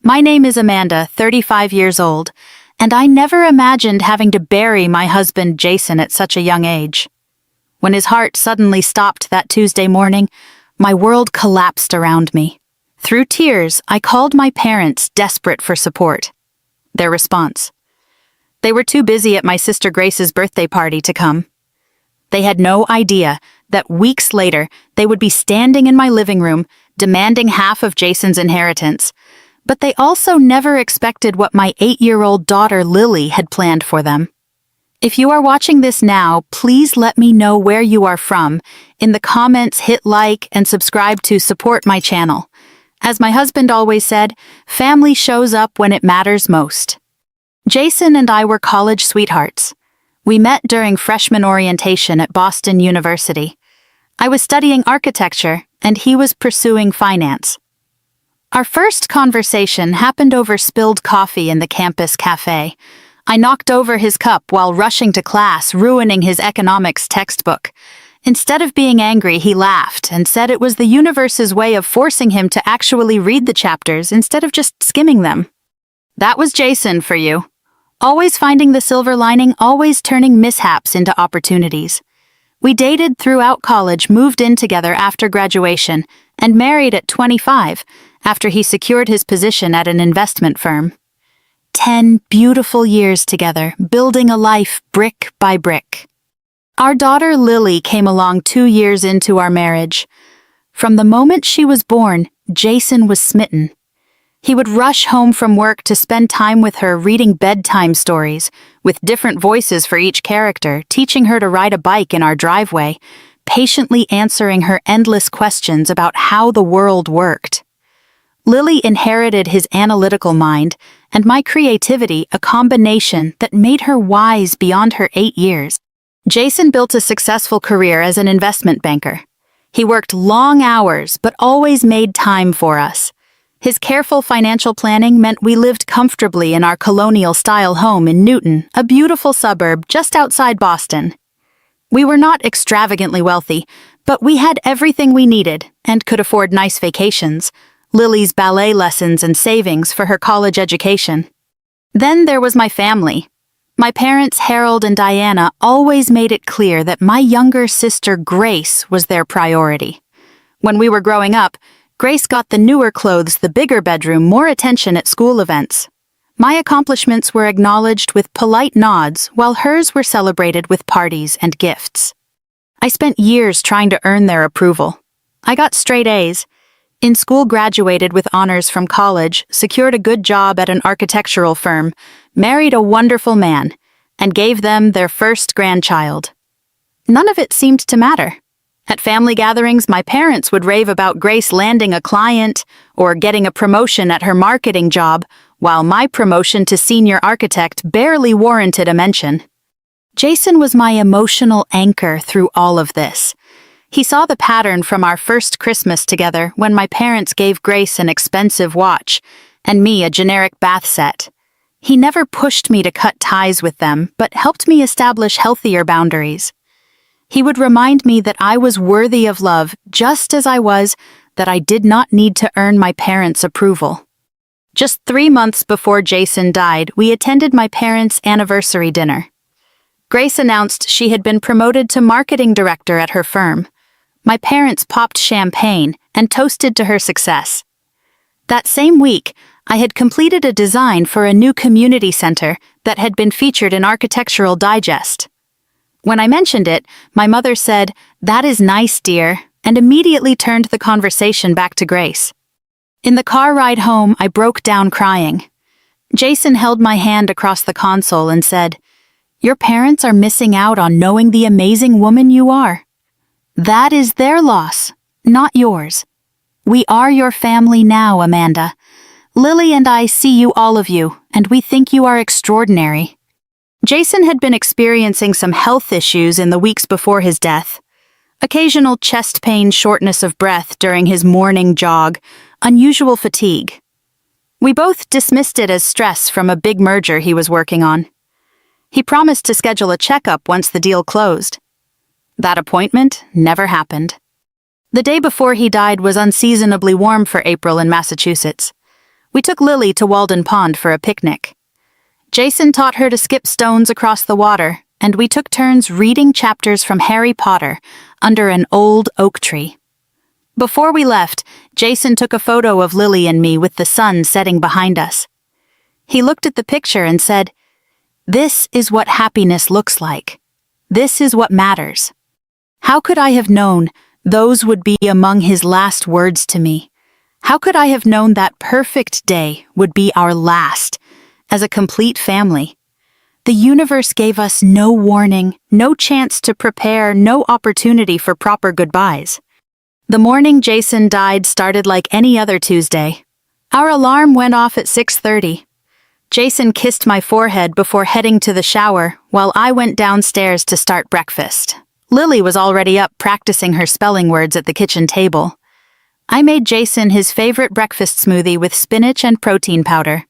My name is Amanda, 35 years old, and I never imagined having to bury my husband Jason at such a young age. When his heart suddenly stopped that Tuesday morning, my world collapsed around me. Through tears, I called my parents, desperate for support. Their response: they were too busy at my sister Grace's birthday party to come. They had no idea that weeks later they would be standing in my living room, demanding half of Jason's inheritance. But they also never expected what my 8-year-old daughter Lily had planned for them. If you are watching this now, please let me know where you are from. In the comments, hit like and subscribe to support my channel. As my husband always said, family shows up when it matters most. Jason and I were college sweethearts. We met during freshman orientation at Boston University. I was studying architecture, and he was pursuing finance. Our first conversation happened over spilled coffee in the campus cafe. I knocked over his cup while rushing to class, ruining his economics textbook. Instead of being angry, he laughed and said it was the universe's way of forcing him to actually read the chapters instead of just skimming them. That was Jason for you. Always finding the silver lining, always turning mishaps into opportunities. We dated throughout college, moved in together after graduation, and married at 25, after he secured his position at an investment firm. 10 beautiful years together, building a life brick by brick. Our daughter Lily came along 2 years into our marriage. From the moment she was born, Jason was smitten. He would rush home from work to spend time with her reading bedtime stories, with different voices for each character, teaching her to ride a bike in our driveway, patiently answering her endless questions about how the world worked. Lily inherited his analytical mind, and my creativity, a combination that made her wise beyond her 8 years. Jason built a successful career as an investment banker. He worked long hours, but always made time for us. His careful financial planning meant we lived comfortably in our colonial-style home in Newton, a beautiful suburb just outside Boston. We were not extravagantly wealthy, but we had everything we needed and could afford nice vacations, Lily's ballet lessons and savings for her college education. Then there was my family. My parents, Harold and Diana, always made it clear that my younger sister Grace was their priority. When we were growing up, Grace got the newer clothes, the bigger bedroom, more attention at school events. My accomplishments were acknowledged with polite nods, while hers were celebrated with parties and gifts. I spent years trying to earn their approval. I got straight A's. In school, graduated with honors from college, secured a good job at an architectural firm, married a wonderful man, and gave them their first grandchild. None of it seemed to matter. At family gatherings, my parents would rave about Grace landing a client or getting a promotion at her marketing job, while my promotion to senior architect barely warranted a mention. Jason was my emotional anchor through all of this. He saw the pattern from our first Christmas together when my parents gave Grace an expensive watch and me a generic bath set. He never pushed me to cut ties with them, but helped me establish healthier boundaries. He would remind me that I was worthy of love just as I was, that I did not need to earn my parents' approval. Just 3 months before Jason died, we attended my parents' anniversary dinner. Grace announced she had been promoted to marketing director at her firm. My parents popped champagne and toasted to her success. That same week, I had completed a design for a new community center that had been featured in Architectural Digest. When I mentioned it, my mother said, "That is nice, dear," and immediately turned the conversation back to Grace. In the car ride home, I broke down crying. Jason held my hand across the console and said, "Your parents are missing out on knowing the amazing woman you are. That is their loss, not yours. We are your family now, Amanda. Lily and I see you, all of you, and we think you are extraordinary." Jason had been experiencing some health issues in the weeks before his death. Occasional chest pain, shortness of breath during his morning jog, unusual fatigue. We both dismissed it as stress from a big merger he was working on. He promised to schedule a checkup once the deal closed. That appointment never happened. The day before he died was unseasonably warm for April in Massachusetts. We took Lily to Walden Pond for a picnic. Jason taught her to skip stones across the water, and we took turns reading chapters from Harry Potter under an old oak tree. Before we left, Jason took a photo of Lily and me with the sun setting behind us. He looked at the picture and said, "This is what happiness looks like. This is what matters." How could I have known those would be among his last words to me? How could I have known that perfect day would be our last, as a complete family? The universe gave us no warning, no chance to prepare, no opportunity for proper goodbyes. The morning Jason died started like any other Tuesday. Our alarm went off at 6:30. Jason kissed my forehead before heading to the shower while I went downstairs to start breakfast. Lily was already up practicing her spelling words at the kitchen table. I made Jason his favorite breakfast smoothie with spinach and protein powder.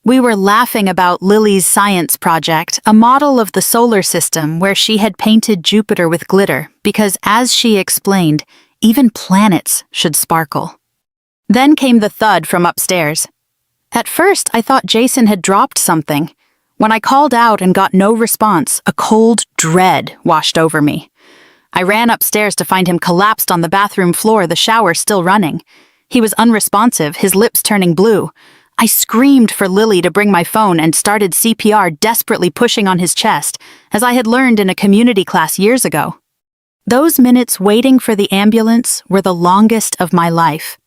We were laughing about Lily's science project, a model of the solar system where she had painted Jupiter with glitter because, as she explained, even planets should sparkle. Then came the thud from upstairs. At first, I thought Jason had dropped something. When I called out and got no response, a cold dread washed over me. I ran upstairs to find him collapsed on the bathroom floor, the shower still running. He was unresponsive, his lips turning blue. I screamed for Lily to bring my phone and started CPR, desperately pushing on his chest, as I had learned in a community class years ago. Those minutes waiting for the ambulance were the longest of my life.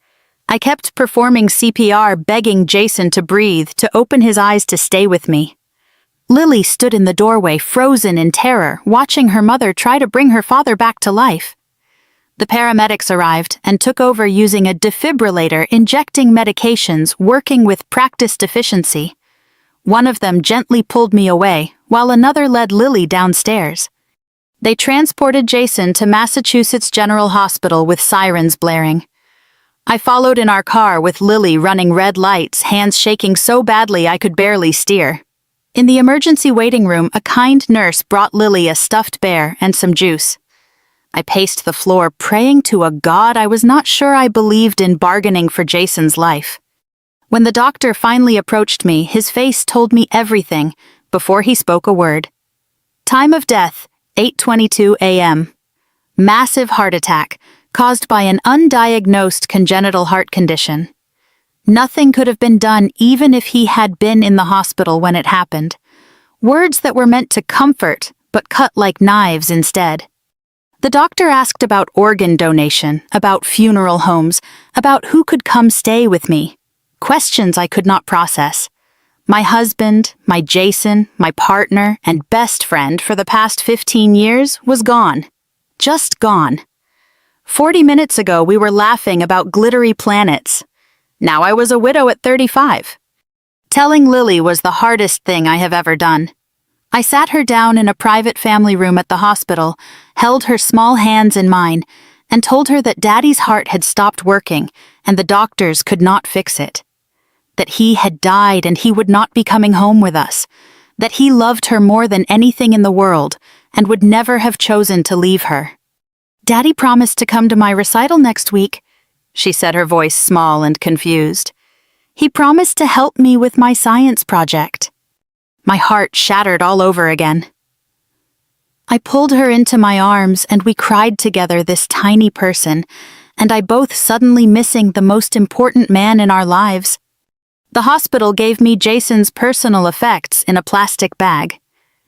I kept performing CPR, begging Jason to breathe, to open his eyes, to stay with me. Lily stood in the doorway, frozen in terror, watching her mother try to bring her father back to life. The paramedics arrived and took over using a defibrillator, injecting medications, working with practiced efficiency. One of them gently pulled me away, while another led Lily downstairs. They transported Jason to Massachusetts General Hospital with sirens blaring. I followed in our car with Lily running red lights, hands shaking so badly I could barely steer. In the emergency waiting room, a kind nurse brought Lily a stuffed bear and some juice. I paced the floor, praying to a God I was not sure I believed in, bargaining for Jason's life. When the doctor finally approached me, his face told me everything before he spoke a word. Time of death, 8:22 a.m. Massive heart attack, caused by an undiagnosed congenital heart condition. Nothing could have been done even if he had been in the hospital when it happened. Words that were meant to comfort, but cut like knives instead. The doctor asked about organ donation, about funeral homes, about who could come stay with me. Questions I could not process. My husband, my Jason, my partner, and best friend for the past 15 years was gone. Just gone. 40 minutes ago, we were laughing about glittery planets. Now I was a widow at 35. Telling Lily was the hardest thing I have ever done. I sat her down in a private family room at the hospital, held her small hands in mine, and told her that Daddy's heart had stopped working and the doctors could not fix it. That he had died and he would not be coming home with us. That he loved her more than anything in the world and would never have chosen to leave her. Daddy promised to come to my recital next week, she said, her voice small and confused. He promised to help me with my science project. My heart shattered all over again. I pulled her into my arms and we cried together, this tiny person, and I both suddenly missing the most important man in our lives. The hospital gave me Jason's personal effects in a plastic bag.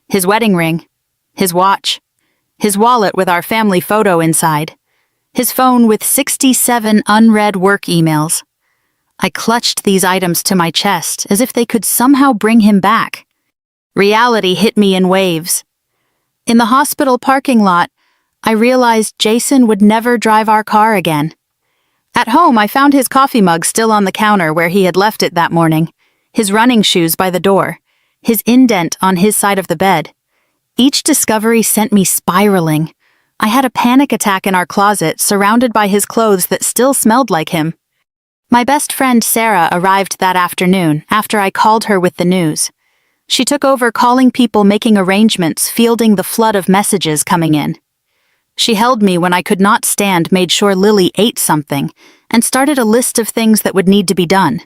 His wedding ring, his watch, his wallet with our family photo inside, his phone with 67 unread work emails. I clutched these items to my chest as if they could somehow bring him back. Reality hit me in waves. In the hospital parking lot, I realized Jason would never drive our car again. At home, I found his coffee mug still on the counter where he had left it that morning, his running shoes by the door, his indent on his side of the bed. Each discovery sent me spiraling. I had a panic attack in our closet, surrounded by his clothes that still smelled like him. My best friend Sarah arrived that afternoon after I called her with the news. She took over calling people, making arrangements, fielding the flood of messages coming in. She held me when I could not stand, made sure Lily ate something, and started a list of things that would need to be done.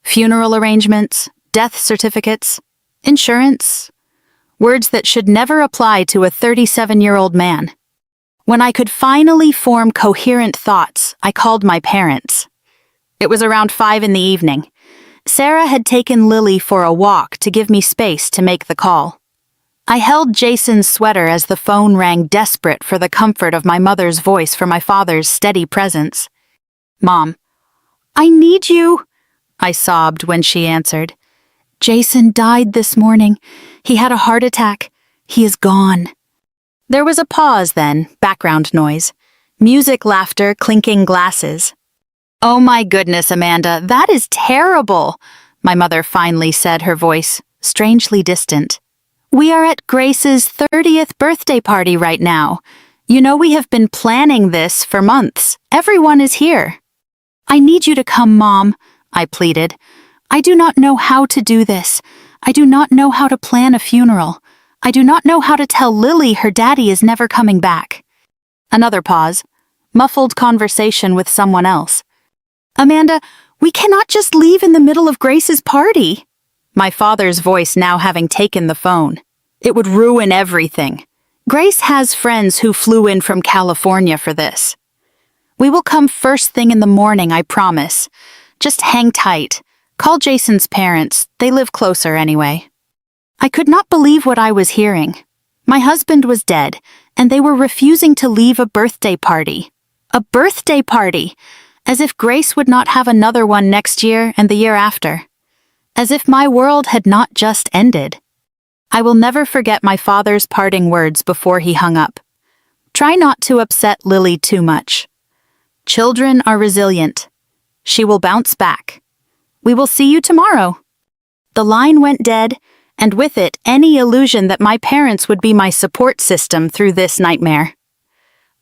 Funeral arrangements, death certificates, insurance. Words that should never apply to a 37-year-old man. When I could finally form coherent thoughts, I called my parents. It was around 5 in the evening. Sarah had taken Lily for a walk to give me space to make the call. I held Jason's sweater as the phone rang, desperate for the comfort of my mother's voice for my father's steady presence. "Mom, I need you," I sobbed when she answered. "Jason died this morning. He had a heart attack. He is gone." There was a pause then, background noise. Music, laughter, clinking glasses. "Oh my goodness, Amanda, that is terrible," my mother finally said, her voice strangely distant. "We are at Grace's 30th birthday party right now. You know we have been planning this for months. Everyone is here." "I need you to come, Mom," I pleaded. "I do not know how to do this. I do not know how to plan a funeral. I do not know how to tell Lily her daddy is never coming back." Another pause. Muffled conversation with someone else. "Amanda, we cannot just leave in the middle of Grace's party." My father's voice now having taken the phone. "It would ruin everything. Grace has friends who flew in from California for this. We will come first thing in the morning, I promise. Just hang tight. Call Jason's parents. They live closer anyway." I could not believe what I was hearing. My husband was dead, and they were refusing to leave a birthday party. A birthday party! As if Grace would not have another one next year and the year after. As if my world had not just ended. I will never forget my father's parting words before he hung up. "Try not to upset Lily too much. Children are resilient. She will bounce back. We will see you tomorrow." The line went dead, and with it any illusion that my parents would be my support system through this nightmare.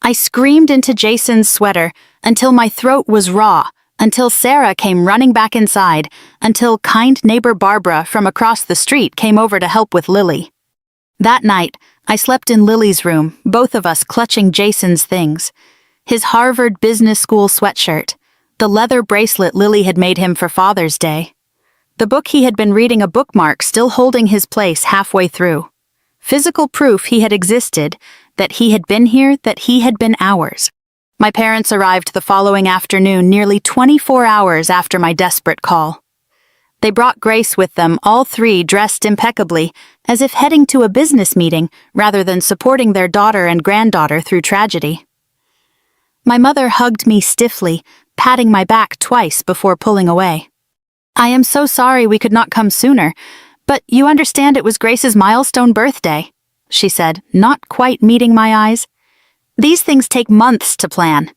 I screamed into Jason's sweater until my throat was raw, until Sarah came running back inside, until kind neighbor Barbara from across the street came over to help with Lily. That night, I slept in Lily's room, both of us clutching Jason's things. His Harvard Business School sweatshirt, the leather bracelet Lily had made him for Father's Day. The book he had been reading, a bookmark still holding his place halfway through. Physical proof he had existed, that he had been here, that he had been ours. My parents arrived the following afternoon, nearly 24 hours after my desperate call. They brought Grace with them, all three dressed impeccably, as if heading to a business meeting rather than supporting their daughter and granddaughter through tragedy. My mother hugged me stiffly, patting my back twice before pulling away. "I am so sorry we could not come sooner, but you understand it was Grace's milestone birthday," she said, not quite meeting my eyes. "These things take months to plan."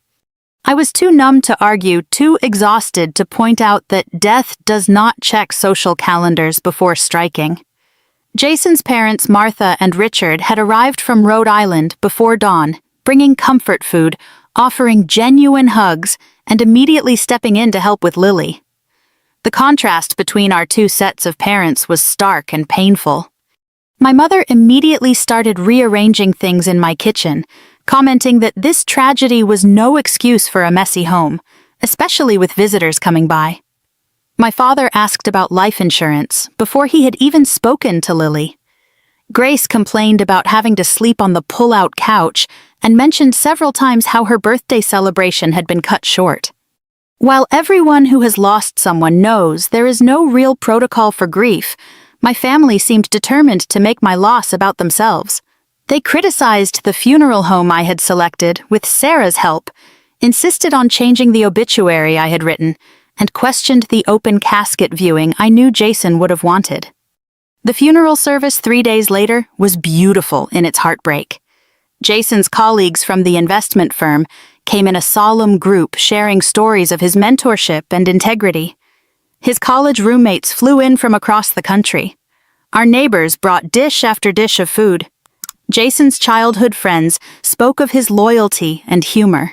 I was too numb to argue, too exhausted to point out that death does not check social calendars before striking. Jason's parents, Martha and Richard, had arrived from Rhode Island before dawn, bringing comfort food, offering genuine hugs, and immediately stepping in to help with Lily. The contrast between our two sets of parents was stark and painful. My mother immediately started rearranging things in my kitchen, commenting that this tragedy was no excuse for a messy home, especially with visitors coming by. My father asked about life insurance before he had even spoken to Lily. Grace complained about having to sleep on the pull-out couch and mentioned several times how her birthday celebration had been cut short. While everyone who has lost someone knows there is no real protocol for grief, my family seemed determined to make my loss about themselves. They criticized the funeral home I had selected with Sarah's help, insisted on changing the obituary I had written, and questioned the open casket viewing I knew Jason would have wanted. The funeral service 3 days later was beautiful in its heartbreak. Jason's colleagues from the investment firm came in a solemn group sharing stories of his mentorship and integrity. His college roommates flew in from across the country. Our neighbors brought dish after dish of food. Jason's childhood friends spoke of his loyalty and humor.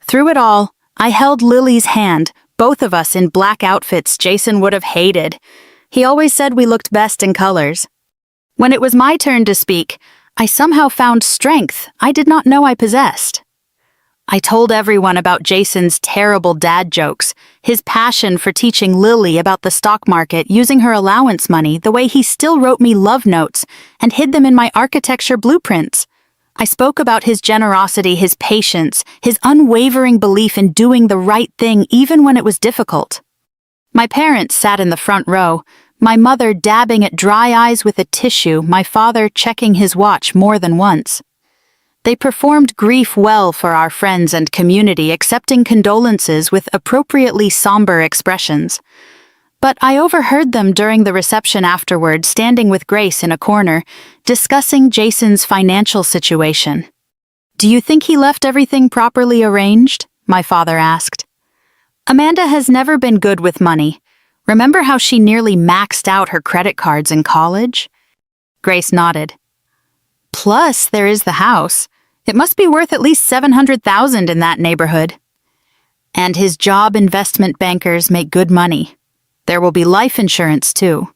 Through it all, I held Lily's hand, both of us in black outfits Jason would have hated. He always said we looked best in colors. When it was my turn to speak, I somehow found strength I did not know I possessed. I told everyone about Jason's terrible dad jokes, his passion for teaching Lily about the stock market using her allowance money, the way he still wrote me love notes and hid them in my architecture blueprints. I spoke about his generosity, his patience, his unwavering belief in doing the right thing even when it was difficult. My parents sat in the front row, my mother dabbing at dry eyes with a tissue, my father checking his watch more than once. They performed grief well for our friends and community, accepting condolences with appropriately somber expressions. But I overheard them during the reception afterward, standing with Grace in a corner, discussing Jason's financial situation. "Do you think he left everything properly arranged?" my father asked. "Amanda has never been good with money. Remember how she nearly maxed out her credit cards in college?" Grace nodded. "Plus, there is the house. It must be worth at least $700,000 in that neighborhood. And his job investment bankers make good money. There will be life insurance, too."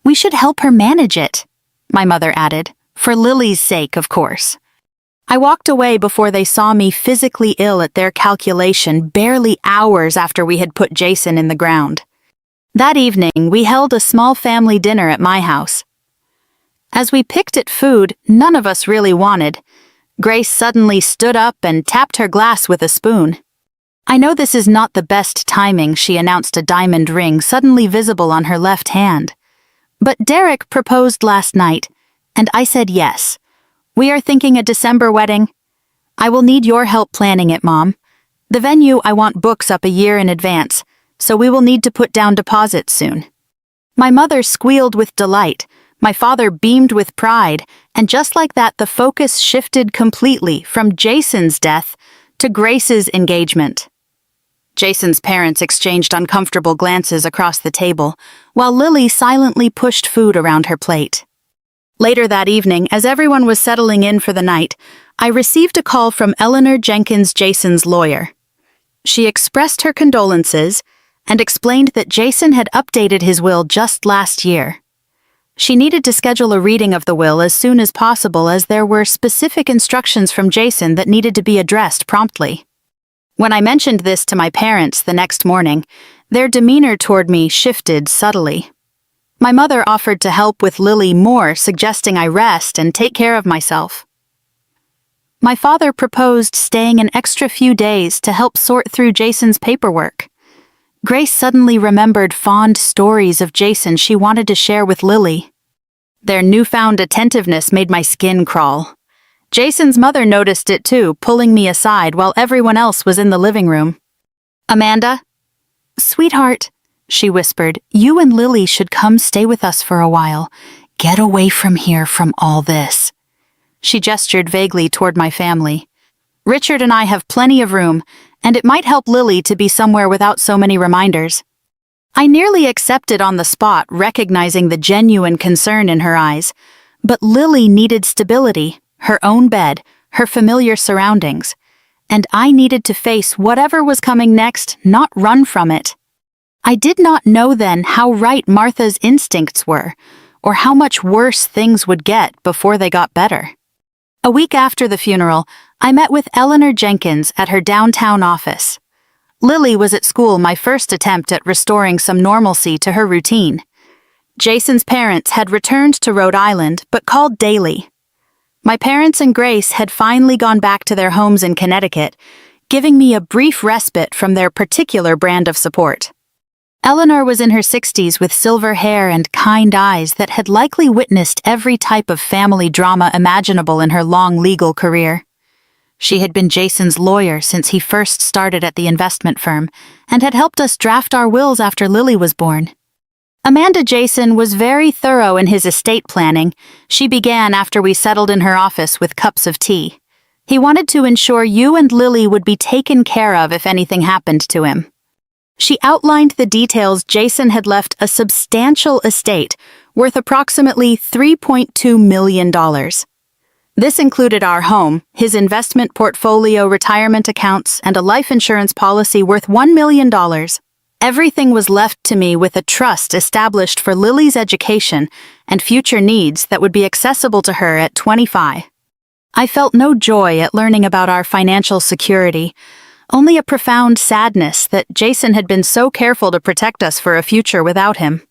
"We should help her manage it," my mother added, "for Lily's sake, of course." I walked away before they saw me physically ill at their calculation, barely hours after we had put Jason in the ground. That evening, we held a small family dinner at my house. As we picked at food none of us really wanted, Grace suddenly stood up and tapped her glass with a spoon. "I know this is not the best timing," she announced, a diamond ring suddenly visible on her left hand. "But Derek proposed last night, and I said yes. We are thinking a December wedding. I will need your help planning it, Mom. The venue, I want books up a year in advance, so we will need to put down deposits soon." My mother squealed with delight. My father beamed with pride, and just like that, the focus shifted completely from Jason's death to Grace's engagement. Jason's parents exchanged uncomfortable glances across the table, while Lily silently pushed food around her plate. Later that evening, as everyone was settling in for the night, I received a call from Eleanor Jenkins, Jason's lawyer. She expressed her condolences and explained that Jason had updated his will just last year. She needed to schedule a reading of the will as soon as possible, as there were specific instructions from Jason that needed to be addressed promptly. When I mentioned this to my parents the next morning, their demeanor toward me shifted subtly. My mother offered to help with Lily more, suggesting I rest and take care of myself. My father proposed staying an extra few days to help sort through Jason's paperwork. Grace suddenly remembered fond stories of Jason she wanted to share with Lily. Their newfound attentiveness made my skin crawl. Jason's mother noticed it too, pulling me aside while everyone else was in the living room. "Amanda?" "Sweetheart," she whispered, "you and Lily should come stay with us for a while. Get away from here from all this." She gestured vaguely toward my family. "Richard and I have plenty of room, and it might help Lily to be somewhere without so many reminders." I nearly accepted on the spot, recognizing the genuine concern in her eyes. But Lily needed stability, her own bed, her familiar surroundings. And I needed to face whatever was coming next, not run from it. I did not know then how right Martha's instincts were, or how much worse things would get before they got better. A week after the funeral, I met with Eleanor Jenkins at her downtown office. Lily was at school, my first attempt at restoring some normalcy to her routine. Jason's parents had returned to Rhode Island, but called daily. My parents and Grace had finally gone back to their homes in Connecticut, giving me a brief respite from their particular brand of support. Eleanor was in her 60s with silver hair and kind eyes that had likely witnessed every type of family drama imaginable in her long legal career. She had been Jason's lawyer since he first started at the investment firm and had helped us draft our wills after Lily was born. Amanda Jason was very thorough in his estate planning. She began after we settled in her office with cups of tea. He wanted to ensure you and Lily would be taken care of if anything happened to him. She outlined the details. Jason had left a substantial estate worth approximately $3.2 million. This included our home, his investment portfolio, retirement accounts, and a life insurance policy worth $1 million. Everything was left to me with a trust established for Lily's education and future needs that would be accessible to her at 25. I felt no joy at learning about our financial security, only a profound sadness that Jason had been so careful to protect us for a future without him.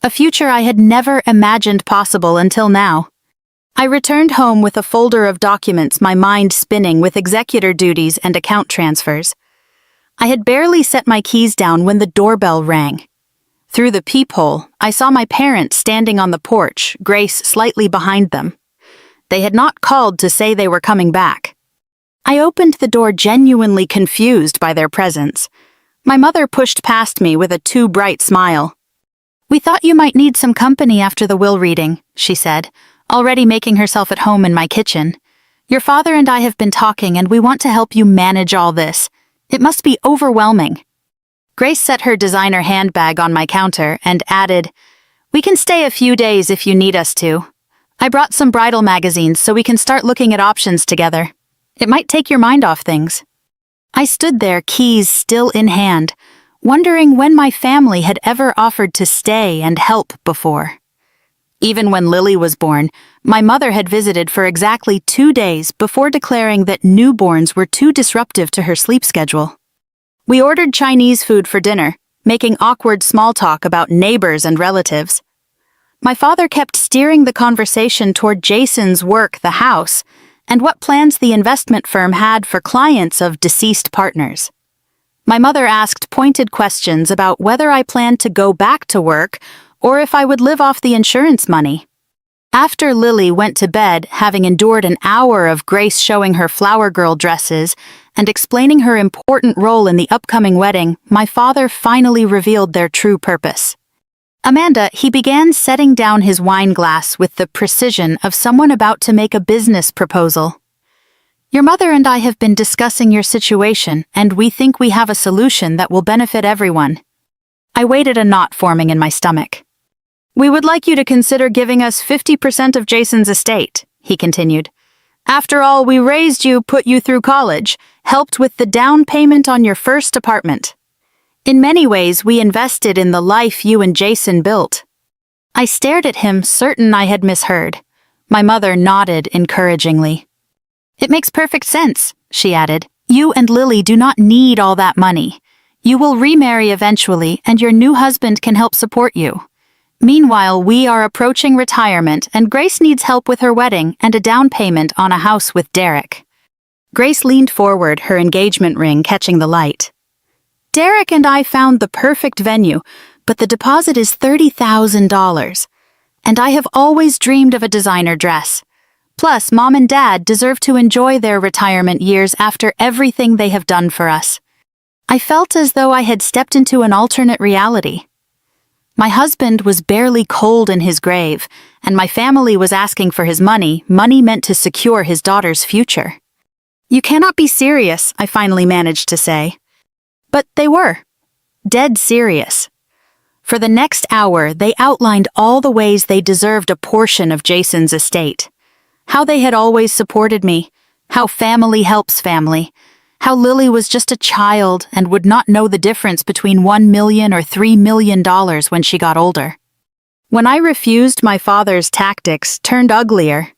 A future I had never imagined possible until now. I returned home with a folder of documents, my mind spinning with executor duties and account transfers. I had barely set my keys down when the doorbell rang. Through the peephole, I saw my parents standing on the porch, Grace slightly behind them. They had not called to say they were coming back. I opened the door genuinely confused by their presence. My mother pushed past me with a too bright smile. "We thought you might need some company after the will reading," she said, already making herself at home in my kitchen. "Your father and I have been talking and we want to help you manage all this. It must be overwhelming." Grace set her designer handbag on my counter and added, "We can stay a few days if you need us to. I brought some bridal magazines so we can start looking at options together. It might take your mind off things." I stood there, keys still in hand, wondering when my family had ever offered to stay and help before. Even when Lily was born, my mother had visited for exactly 2 days before declaring that newborns were too disruptive to her sleep schedule. We ordered Chinese food for dinner, making awkward small talk about neighbors and relatives. My father kept steering the conversation toward Jason's work, the house, and what plans the investment firm had for clients of deceased partners. My mother asked pointed questions about whether I planned to go back to work or if I would live off the insurance money. After Lily went to bed, having endured an hour of Grace showing her flower girl dresses and explaining her important role in the upcoming wedding, my father finally revealed their true purpose. "Amanda," he began, setting down his wine glass with the precision of someone about to make a business proposal. "Your mother and I have been discussing your situation, and we think we have a solution that will benefit everyone." I waited, a knot forming in my stomach. "We would like you to consider giving us 50% of Jason's estate," he continued. "After all, we raised you, put you through college, helped with the down payment on your first apartment. In many ways, we invested in the life you and Jason built." I stared at him, certain I had misheard. My mother nodded encouragingly. "It makes perfect sense," she added. "You and Lily do not need all that money. You will remarry eventually, and your new husband can help support you. Meanwhile, we are approaching retirement, and Grace needs help with her wedding and a down payment on a house with Derek." Grace leaned forward, her engagement ring catching the light. "Derek and I found the perfect venue, but the deposit is $30,000. And I have always dreamed of a designer dress. Plus, Mom and Dad deserve to enjoy their retirement years after everything they have done for us." I felt as though I had stepped into an alternate reality. My husband was barely cold in his grave, and my family was asking for his money meant to secure his daughter's future. "You cannot be serious," I finally managed to say. But they were. Dead serious. For the next hour, they outlined all the ways they deserved a portion of Jason's estate. How they had always supported me, how family helps family, how Lily was just a child and would not know the difference between $1 million or $3 million when she got older. When I refused, my father's tactics turned uglier.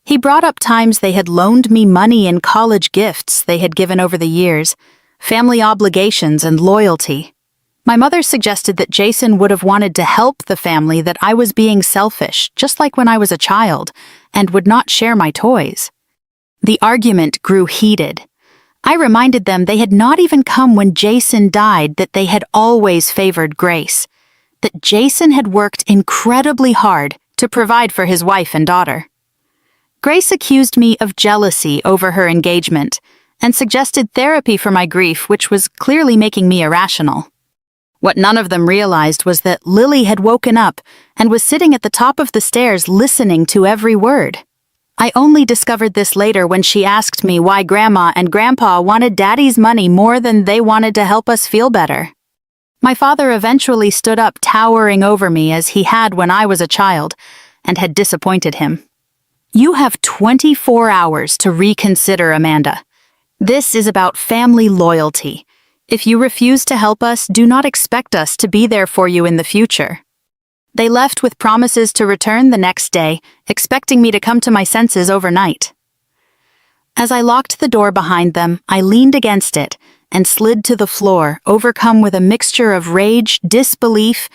He brought up times they had loaned me money in college gifts they had given over the years, family obligations and loyalty. My mother suggested that Jason would have wanted to help the family, that I was being selfish, just like when I was a child, and would not share my toys. The argument grew heated. I reminded them they had not even come when Jason died, that they had always favored Grace, that Jason had worked incredibly hard to provide for his wife and daughter. Grace accused me of jealousy over her engagement and suggested therapy for my grief, which was clearly making me irrational. What none of them realized was that Lily had woken up and was sitting at the top of the stairs listening to every word. I only discovered this later when she asked me why Grandma and Grandpa wanted Daddy's money more than they wanted to help us feel better. My father eventually stood up, towering over me as he had when I was a child, and had disappointed him. "You have 24 hours to reconsider, Amanda. This is about family loyalty. If you refuse to help us, do not expect us to be there for you in the future." They left with promises to return the next day, expecting me to come to my senses overnight. As I locked the door behind them, I leaned against it and slid to the floor, overcome with a mixture of rage, disbelief,